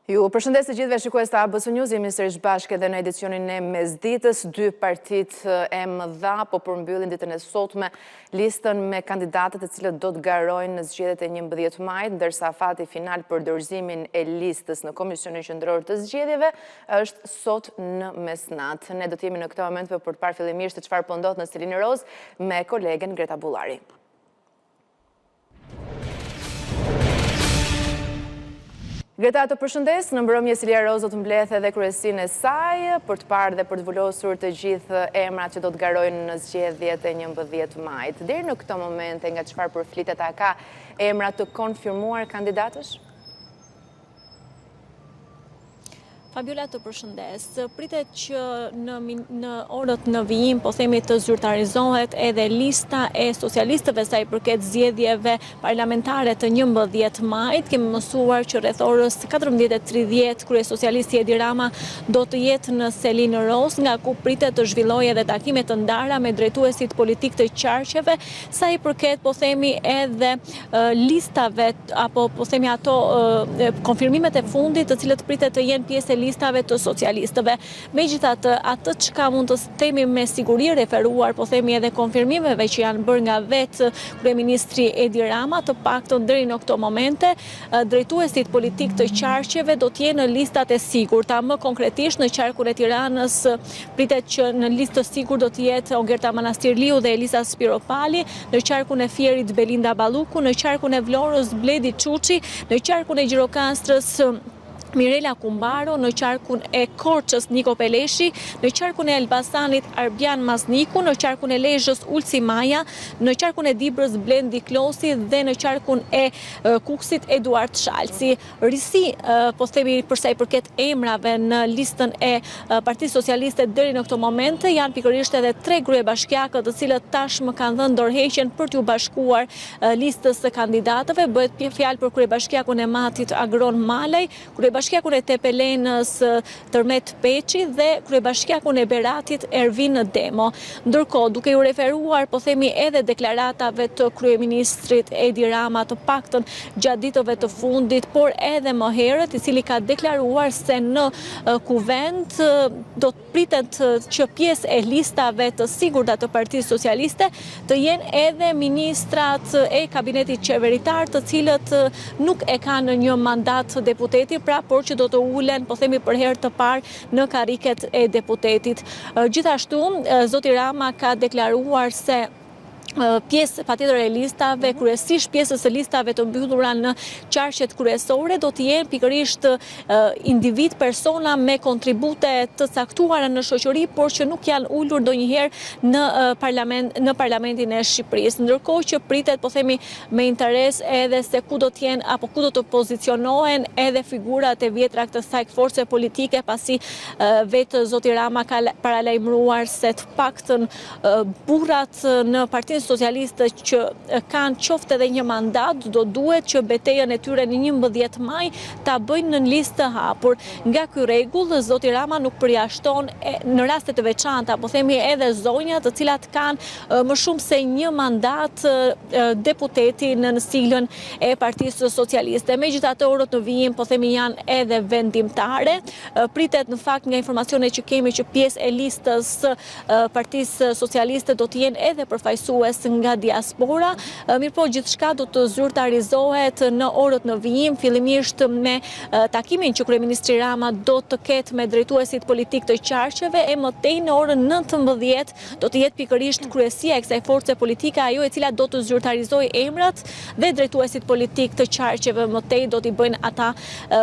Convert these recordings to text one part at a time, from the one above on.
Ju përshëndes të gjithëve shikues të ABC News, jemi sërish bashkë edhe në edicionin e mesditës. Dy partit e mëdha po përmbyllin ditën e sotme listën me kandidatët e cilët do të garojnë në zgjedhjet e 11 majit, ndërsa fati final për dorëzimin e listës në Komisionin Qendror të Zgjedhjeve është sot në mesnatë. Ne do të jemi në këtë moment për të parë fillimisht çfarë po ndodh në Selini Roz me kolegen Greta Bullari. Greta, të përshëndes, në mbrëmje Selini Roz do të mbledh edhe kryesinë e saj për të parë dhe për të vulosur të gjithë emrat që do të garojnë në zgjedhjet e 11 majit. Deri në këtë moment, nga çfarë përflitet, a ka emra të konfirmuar kandidatësh? Fabiola, të përshëndes. Pritet që në orët në vijim, po themi, të zyrtarizohet edhe lista e socialistëve sa i përket zgjedhjeve parlamentare të 11 majit. Kemi mësuar që rreth orës 14:30 kryesocialisti Edi Rama do të jetë në Selini Roz, nga ku pritet të zhvillojë edhe takime të ndara me drejtuesit politik të qarqeve, sa i përket, po themi, edhe listave apo po themi ato konfirmimet e fundit, të cilët pritet të jenë pjesë e listave të socialistëve. Megjithatë, atë çka mund të themi me siguri referuar, po themi, edhe konfirmimeve që janë bërë nga vetë kryeministri Edi Rama, të paktën deri në këto momente, drejtuesit politik të qarqeve do të jenë në listat e sigurta. Më konkretisht, në qarkun e Tiranës pritet që në listë të sigurt do të jetë Ogerta Manastirliu dhe Elisa Spiropali, në qarkun e Fierit Belinda Balluku, në qarkun e Vlorës Bledi Çuçi, në qarkun e Gjirokastrës Mirela Kumbaro, në qarkun e Korçës Niko Peleshi, në qarkun e Elbasanit Arbian Mazniku, në qarkun e Lezhës Ulsi Maja, në qarkun e Dibrës Blendi Klosi dhe në qarkun e Kukësit Eduard Shalci. Risi, po themi, përsa i përket emrave në listën e Partisë Socialiste deri në këto momente, janë pikërisht edhe 3 kryebashkiakët, të cilët tashmë kanë dhënë dorëheqjen për t'u bashkuar listës së kandidatëve. Bëhet fjalë për kryebashkiakun e Matit Agron Malaj, kryebashkiakun e Tepelenës Tërmet Peçi dhe kryebashkiakun e Beratit Ervin Demo. Ndërkohë, duke u referuar, po themi, edhe deklaratave të kryeministrit Edi Rama, të paktën gjatë ditëve të fundit, por edhe më herët, i cili ka deklaruar se në kuvent do të pritet që pjesë e listave të sigurta të Partisë Socialiste të jenë edhe ministrat e kabinetit qeveritar, të cilët nuk e kanë një mandat deputeti, por që do të ulen, po themi, për herë të parë në kariket e deputetit. Gjithashtu, zoti Rama ka deklaruar se pjesë patjetër e listave, kryesisht pjesës e listave të mbyllura në qarqet kryesore do të jenë pikërisht individ, persona me kontribute të caktuara në shoqëri, por që nuk janë ulur ndonjëherë në parlamentin e Shqipërisë. Ndërkohë që pritet, po themi, me interes edhe se ku do të jenë apo ku do të pozicionohen edhe figurat e vjetra të kësaj force politike, pasi vetë zoti Rama ka paralajmëruar se të paktën burrat në Partinë Socialiste që kanë qoftë edhe një mandat, do duhet që betejën e tyre në 11 maj ta bëjnë në listë të hapur. Nga ky rregull, zoti Rama nuk përjashton në raste të veçanta, po themi, edhe zonja të cilat kanë më shumë se një mandat deputeti në siglën e Partisë Socialiste. Megjithatë, orët në vijim, po themi, janë edhe vendimtare. Pritet në fakt nga informacionet që kemi që pjesë e listës Partisë Socialiste do të jenë edhe përfaqësues nga diaspora, mirëpo gjithçka do të zyrtarizohet në orët në vijim, fillimisht me takimin që kryeministri Rama do të ketë me drejtuesit politik të qarqeve, e mëtej në orën 19 do të jetë pikërisht kryesia e kësaj force politike, ajo e cila do të zyrtarizojë emrat dhe drejtuesit politik të qarqeve, mëtej do t'i bëjnë ata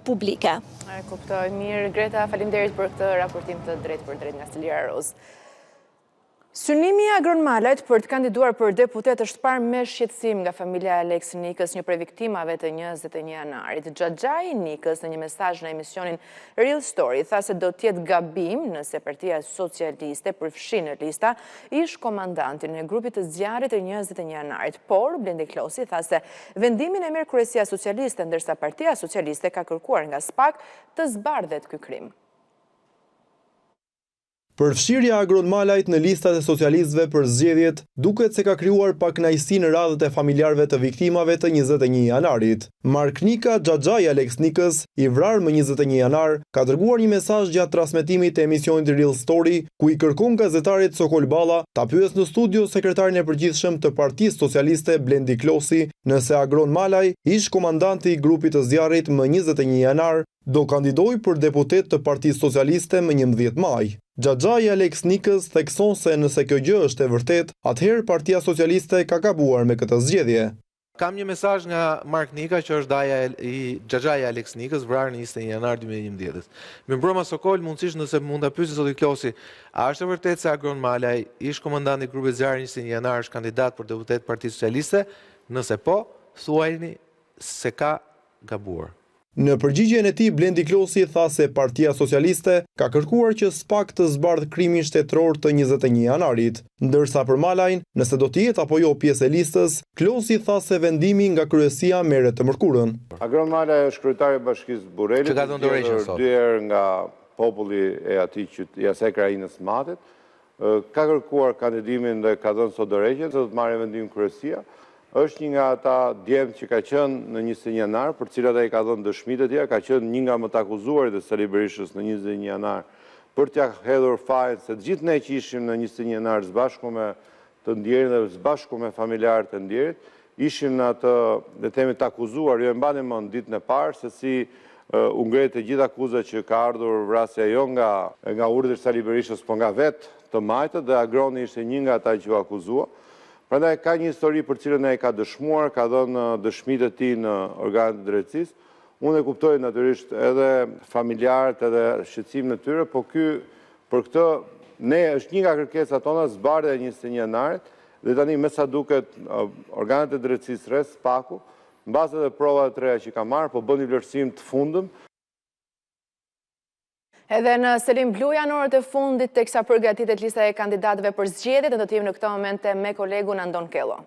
publike. E kuptoj mirë, Greta, faleminderit për këtë raportim të drejtë për drejtë nga Selini Roz. Synimi i Agron Malajt për të kandiduar për deputet është parë me shqetësim nga familja e Alex Nikës, një prej viktimave të 21 janarit. Xhaxhai Nikës në një mesazh në emisionin Real Story tha se do të jetë gabim nëse Partia Socialiste përfshin në lista ish komandantin e grupit të zjarrit të 21 janarit. Por Blendi Klosi tha se vendimin e merr Kryesia Socialiste, ndërsa Partia Socialiste ka kërkuar nga SPAK të zbardhet ky krim. Përfshirja Agronmalajt në listat e socialistëve për zgjedhjet duket se ka krijuar pakënaqësi në radhët e familjarëve të viktimave të 21 janarit. Marknika Xhaxhai Alex Nikës, i vrarë më 21 janar, ka dërguar një mesazh gjatë transmetimit të emisionit Real Story, ku i kërkon gazetarit Sokol Balla ta pyes në studio sekretarin e përgjithshëm të Partisë Socialiste Blendi Klosi nëse Agronmalaj, ish komandanti i grupit të zjarrit më 21 janar, do kandidoj për deputet të Partisë Socialiste më 11 maj. Xhaxhai Alex Nikës thekson se nëse kjo gjë është e vërtet, atëherë Partia Socialiste ka gabuar me këtë zgjedhje. Kam një mesazh nga Marknika që është daja i Xhaxhai Alex Nikës, vrarë në 21 janar 2011. Me mbroma Sokol, mundësisht nëse mund ta pyesë zoti Klosi, a është e vërtet se Agronmalaj, ish komandanti i grupit zjarri 21 janar, është kandidat për deputet Partisë Socialiste? Nëse po, thuajini se ka gabuar. Në përgjigjen e tij, Blendi Klosi tha se Partia Socialiste ka kërkuar që SPAK të zbardhë krimin shtetëror të 21 janarit, ndërsa për Malajn, nëse do të jetë apo jo pjesë e listës, Klosi tha se vendimi nga kryesia merret të mërkurën. Agronmalaj është kryetari i Bashkisë Burrelit, që ka dhënë dorëheqjen sot. Dy herë nga populli e atij i asaj krajinës Matit, ka kërkuar kandidimin dhe ka dhënë sot dorëheqjen se do të marrë vendim kryesia. Është një nga ata djemtë që ka qenë në 21 janar, për cilat ai ka dhënë dëshmitë e tjera, ka qenë një nga më të akuzuarit e Sali Berishës në 21 janar, për t'ia hedhur fajin se të gjithë ne që ishim në 21 janar së me të ndjerin dhe së me familjarët e ndjerit, ishim në atë, le themi, të akuzuar, jo e mbani mend ditën e parë se si u ngret të gjithë akuzat që ka ardhur vrasja jo nga urdhri i Sali Berishës, por nga vetë të majtët, dhe Agroni ishte një nga ata që u akuzua. Prandaj ka një histori për cilën ai ka dëshmuar, ka dhënë dëshmitë e tij në organet e drejtësisë. Unë e kuptoj natyrisht edhe familjarët, edhe shqetësimin e tyre, po për këtë është një nga kërkesat tona zbardhja e 21 janarit, dhe tani me sa duket organet e drejtësisë rreth SPAK-u, mbase edhe provat e reja që ka marrë, po bën një vlerësim të fundëm. Edhe në Selim Blu janë orët e fundit teksa përgatitet lista e kandidatëve për zgjedhjet, dhe do të jemi në këtë momente me kolegun Andon Kello.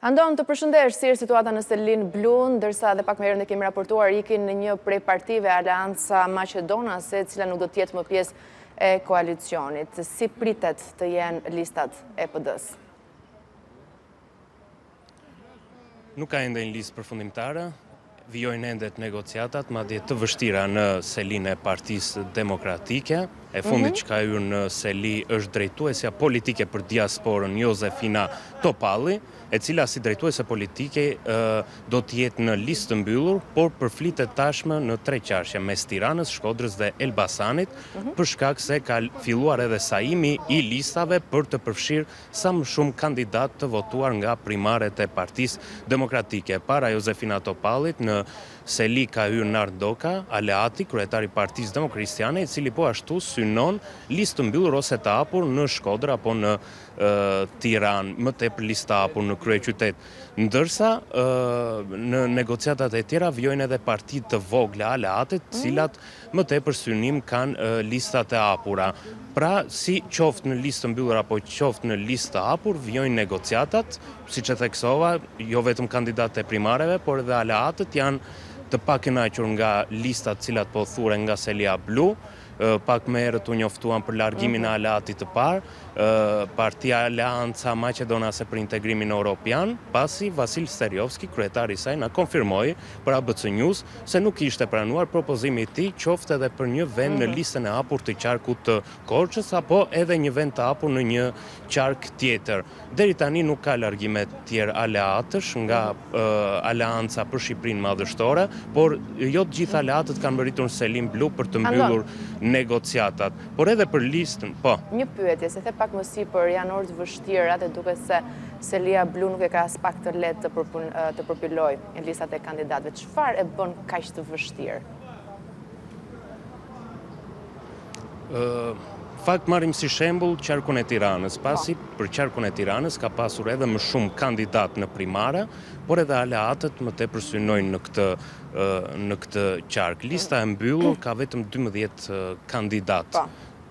Andon, të përshëndesh, si është situata në Selim Blu, ndërsa dhe pak më herë ne kemi raportuar ikin në një prej partive Aleanca Maqedonase, e cila nuk do të jetë më pjesë e koalicionit. Si pritet të jenë listat e PD-s? Nuk ka ende një listë përfundimtare, vijojnë ende të negociatat, madje të vështira në selin e Partisë Demokratike. E fundit që ka hyrë në seli është drejtuesja politike për diasporën Josefina Topalli, e cila si drejtuese politike do të jetë në listë të mbyllur, por përflitet tashmë në 3 qarqe mes Tiranës, Shkodrës dhe Elbasanit, për shkak se ka filluar edhe sajimi i listave për të përfshirë sa më shumë kandidat të votuar nga primaret e Partisë Demokratike. Para Josefina Topallit në seli ka hyrë Nart Doka, aleati, kryetari i Partisë Demokristiane, i cili po ashtu synon listë të mbyllur ose të hapur në Shkodër apo në Tiranë, më tepër listë të hapur në kryeqytet. Ndërsa në negociatat e tjera vijojnë edhe partitë të vogla aleate, të cilat më tepër synim kanë listat e hapura. Pra, si qoftë në listë të mbyllur apo qoftë në listë të hapur, vijojnë negociatat, siç e theksova, jo vetëm kandidatët e primareve, por edhe aleatët janë të pakënaqur nga listat cilat po thuren nga Selia Blu. Pak më herët u njoftuan për largimin e aleatit të parë, Partia Aleanca Maqedonase për Integrimin Europian, pasi Vasil Steriovski, kryetari i saj, na konfirmoi për ABC News se nuk ishte pranuar propozimi i tij, qoftë edhe për një vend në listën e hapur të qarkut të Korçës apo edhe një vend të hapur në një qark tjetër. Deri tani nuk ka largime të tjerë aleatësh nga Aleanca për Shqipërinë Madhështore, por jo të gjithë aleatët kanë mbërritur në Selim Blu për të mbyllur negociatat, por edhe për listën, po. Një pyetje, se the pak më sipër, janë orë të vështira dhe duket se Selia Blu nuk e ka as pak të lehtë të përpiloj në listat e kandidatëve. Çfarë e bën kaq të vështirë? Fakt marrim si shembull qarkun e Tiranës, pasi për qarkun e Tiranës ka pasur edhe më shumë kandidat në primare, por edhe aleatët më tepër synojnë në këtë qark. Lista e mbyllur ka vetëm 12 kandidat.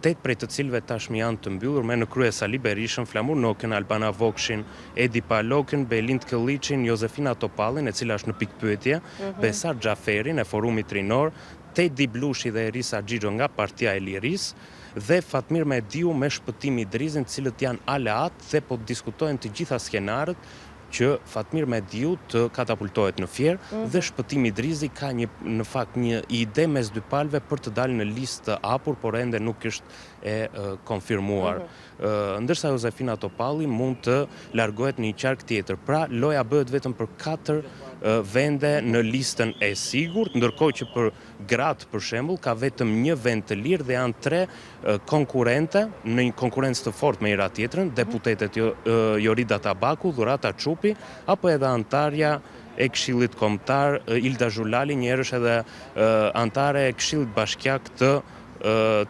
8 prej të cilëve tashmë janë të mbyllur me në krye Sali Berishën, Flamur Nokën, Albana Vokshin, Edi Palokën, Belind Këlliçin, Jozefina Topallin, e cila është në pikpyetje, Besar Xhaferin e Forumit Rinor, Tedi Blushi dhe Erisa Xhixho nga Partia e Lirisë, dhe Fatmir Mediu me Shpëtim Idrizin, cilët janë aleat dhe po diskutojnë të gjitha skenarët që Fatmir Mediu të katapultohet në Fier dhe Shpëtim Idrizi ka në fakt një ide mes dy palëve për të dalë në listë të hapur, por ende nuk është e konfirmuar. Ndërsa Jozefina Topalli mund të largohet në një qark tjetër. Pra, loja bëhet vetëm për 4 vende në listën e sigurt, ndërkohë që për gratë, për shembull, ka vetëm një vend të lirë dhe janë 3 konkurrente në një konkurrencë të fortë me njëra tjetrën, deputetet Jorida Tabaku, Dhurata Çupi, apo edhe antarja e Këshillit Kombëtar Ilda Zhulali, njerësh edhe antare e Këshillit Bashkiak të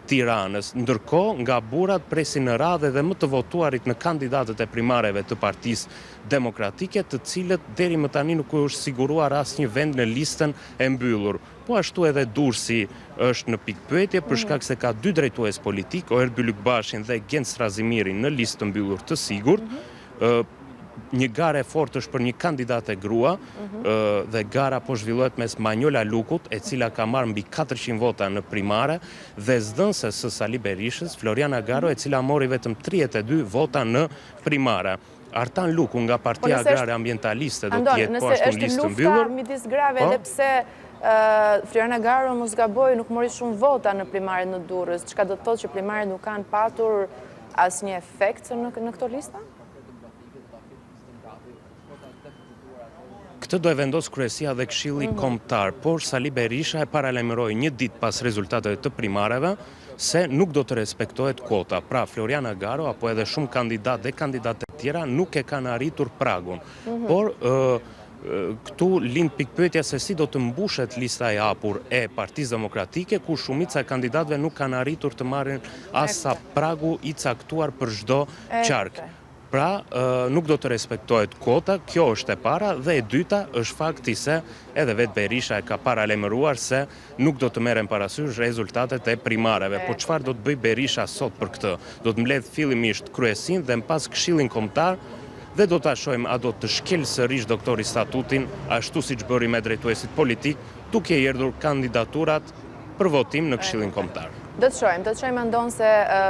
Tiranës. Ndërkohë, nga burrat presin në radhë dhe më të votuarit në kandidatët e primareve të Partisë Demokratike, të cilët deri më tani nuk është siguruar asnjë vend në listën e mbyllur. Po ashtu edhe Durrësi është në pikpyetje për shkak se ka 2 drejtues politik, Oer Bylykbashin dhe Genc Razimirin në listë të mbyllur të sigurt. Një garë e fortë është për një kandidate grua dhe gara po zhvillohet mes Manjola Lukut, e cila ka marrë mbi 400 vota në primare, dhe zdënse së Sali Berishës, Floriana Garo, e cila mori vetëm 32 vota në primare. Artan Luku nga Partia Agrare Ambientaliste do të jetë po ashtu në listë të mbyllur. Nëse është lufta midis grave, edhe pse Floriana Garo mos gaboj nuk mori shumë vota në primare në Durrës, çka do të thotë që primare nuk kanë patur asnjë efekt në këto lista? Këtë do e vendos kryesia dhe Këshilli Kombëtar, por Sali Berisha e paralajmëroi një ditë pas rezultateve të primareve se nuk do të respektohet kuota. Pra, Floriana Garo apo edhe shumë kandidatë dhe kandidate tjera nuk e kanë arritur pragun. Por këtu lind pikpyetja se si do të mbushet lista e hapur e Partisë Demokratike, ku shumica e kandidatëve nuk kanë arritur të marrin as sa pragu i caktuar për çdo qark. Pra, nuk do të respektohet kuota, kjo është e para, dhe e dyta është fakti se edhe vetë Berisha e ka paralajmëruar se nuk do të merren parasysh rezultatet e primareve. Po çfarë do të bëj Berisha sot për këtë? Do të mbledh fillimisht kryesin dhe më pas Këshillin Kombëtar dhe do ta shohim a do të shkel sërish doktori statutin, ashtu siç bëri me drejtuesit politik, duke i erdhur kandidaturat për votim në Këshillin Kombëtar. Do të shohim andon se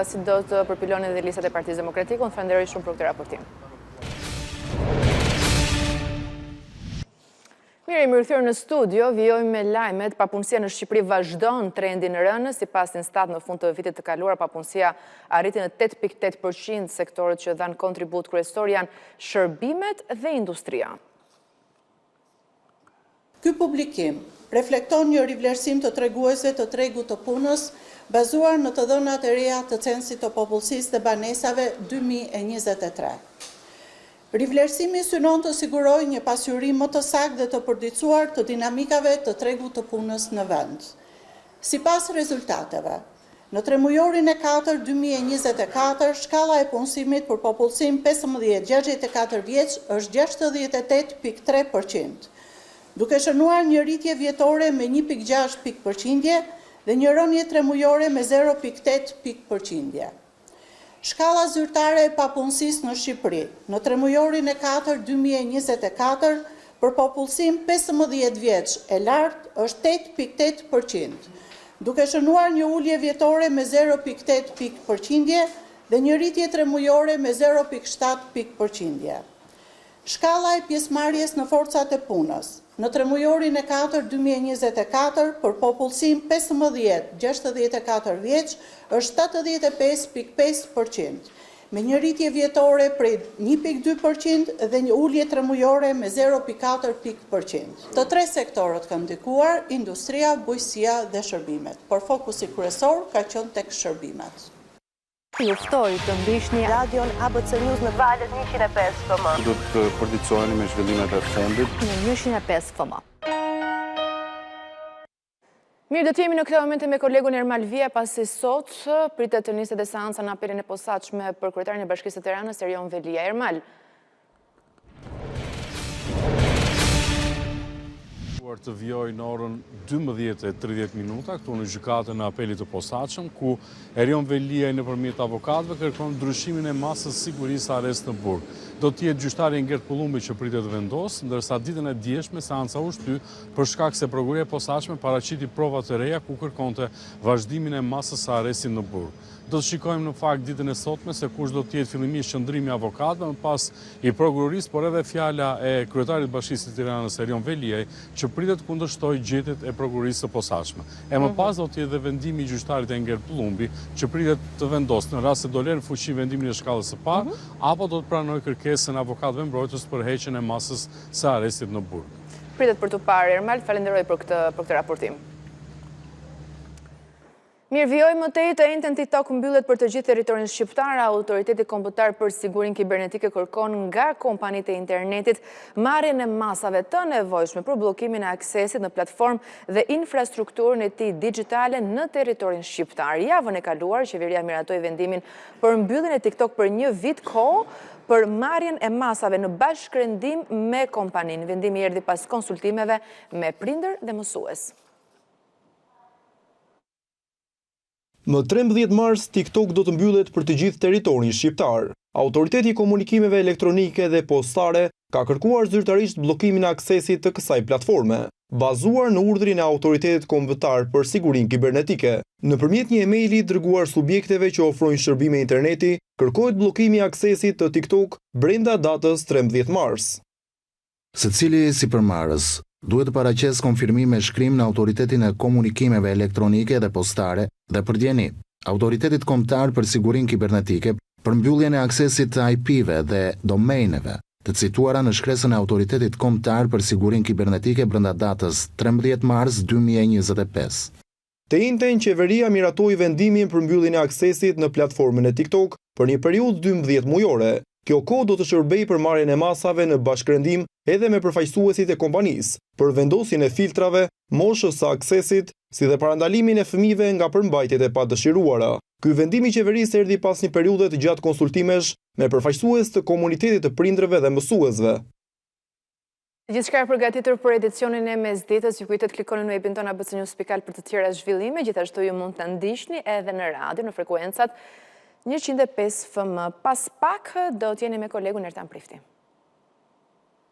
si do të përpilonin dhe listat e Partisë Demokratike. Unë falenderoj shumë për këtë raportim. Mirë, jemi rikthyer në studio, vijojmë me lajmet. Papunësia në Shqipëri vazhdon trendin rënë, sipas Instat në fund të vitit të kaluar papunësia arriti në 8.8%, sektorët që dhanë kontribut kryesor janë shërbimet dhe industria. Ky publikim reflekton një rivlerësim të treguesve të tregut të punës bazuar në të dhënat e reja të censit të popullsisë dhe banesave 2023. Rivlerësimi synon të sigurojë një pasqyrim më të saktë dhe të përditësuar të dinamikave të tregut të punës në vend. Sipas rezultateve, në tremujorin e 4 2024, shkalla e punësimit për popullsim 15-64 vjeç është 68.3%, duke shënuar një rritje vjetore me 1.6 pikë dhe një rënje tremujore me 0.8 pikë. Shkalla zyrtare e papunësisë në Shqipëri në tremujorin e 4 2024 për popullsim 15 vjeç e lartë është 8.8%, duke shënuar një ulje vjetore me 0.8 pikë dhe një rritje tremujore me 0.7 pikë. Shkalla e pjesëmarrjes në forcat e punës në tremujorin e 4 2024 për popullsim 15-64 vjeç është 75.5%, me një rritje vjetore prej 1.2% dhe një ulje tremujore me 0.4 pikë%. Të 3 sektorët kanë ndikuar, industria, bujqësia dhe shërbimet, por fokusi kryesor ka qenë tek shërbimet. Ju ftoj të ndiqni radion ABC News në valët 105 FM. Do të përditësoheni me zhvillimet e fundit në 105 FM. Mirë, do të jemi në këtë momente me kolegun Ermal Vija, pasi sot pritet të niset dhe seanca në apelin e posaçme për kryetarin e Bashkisë së Tiranës, Erion Velia. Ermal. të vijojë në orën 12:30 këtu në gjykatën e apelit të posaçëm, ku Erion Veliaj nëpërmjet avokatëve kërkon ndryshimin e masës sigurisë arrest në burg. Do të jetë gjyqtari Ngert Pullumbi që pritet vendos, ndërsa ditën e djeshme seanca u shty për shkak se prokuroria e posaçme paraqiti prova të reja ku kërkonte vazhdimin e masës së arrestit në burg. Do të shikojmë në fakt ditën e sotme se kush do të jetë fillimisht qëndrimi i avokatëve, më pas i prokurorisë, por edhe fjala e kryetarit të Bashkisë së Tiranës Erion Veliaj, që pritet kundërshtojë gjetjet e prokurorisë së posaçme. E më pas do të jetë dhe vendimi i gjyqtarit Ngert Pullumbi, që pritet të vendosë në rast se do lënë fuqi vendimin e shkallës së parë, apo do të pranojë kërkesën e avokatëve mbrojtës për heqjen e masës së arrestit në burg. Pritet për të parë, Ermal, falenderoj për këtë raportim. Mirë, vijoj më tej të njëjtën TikTok mbyllet për të gjithë territorin shqiptar. Autoriteti Kombëtar për Sigurinë Kibernetike kërkon nga kompanitë e internetit marrjen e masave të nevojshme për bllokimin e aksesit në platformë dhe infrastrukturën e tij digjitale në territorin shqiptar. Javën e kaluar, qeveria miratoi vendimin për mbylljen e TikTok për një vit kohë për marrjen e masave në bashkërendim me kompaninë. Vendimi erdhi pas konsultimeve me prindër dhe mësues. Më 13 mars, TikTok do të mbyllet për të gjithë territorin shqiptar. Autoriteti i Komunikimeve Elektronike dhe Postare ka kërkuar zyrtarisht bllokimin e aksesit të kësaj platforme, bazuar në urdhrin e Autoritetit Kombëtar për Sigurinë Kibernetike. Nëpërmjet një emaili dërguar subjekteve që ofrojnë shërbime interneti, kërkohet bllokimi i aksesit të TikTok brenda datës 13 mars. Secili sipërmarrës duhet të paraqes konfirmim me shkrim në Autoritetin e Komunikimeve Elektronike dhe Postare dhe përdjeni Autoritetit Kombëtar për Sigurinë Kibernetike për mbylljen e aksesit të IP-ve dhe domejneve të cituara në shkresën e Autoritetit Kombëtar për Sigurinë Kibernetike brenda datës 13 mars 2025. Të njëjtën, qeveria miratoi vendimin për mbylljen e aksesit në platformën e TikTok për një periudhë 12 mujore. Kjo kohë do të shërbejë për marrjen e masave në bashkërendim edhe me përfaqësuesit e kompanisë, për vendosjen e filtrave, moshës së aksesit, si dhe parandalimin e fëmijëve nga përmbajtjet e padëshiruara. Ky vendim i qeverisë erdhi pas një periudhe të gjatë konsultimesh me përfaqësues të komunitetit të prindërve dhe mësuesve. Gjithçka e përgatitur për edicionin e mesditës, ju kujtet klikoni në webin tonë abcnews.al për të tjera zhvillime, gjithashtu ju mund të ndiqni edhe në radio në frekuencat 105 FM. Pas pak do t'jeni me kolegun Ertan Prifti.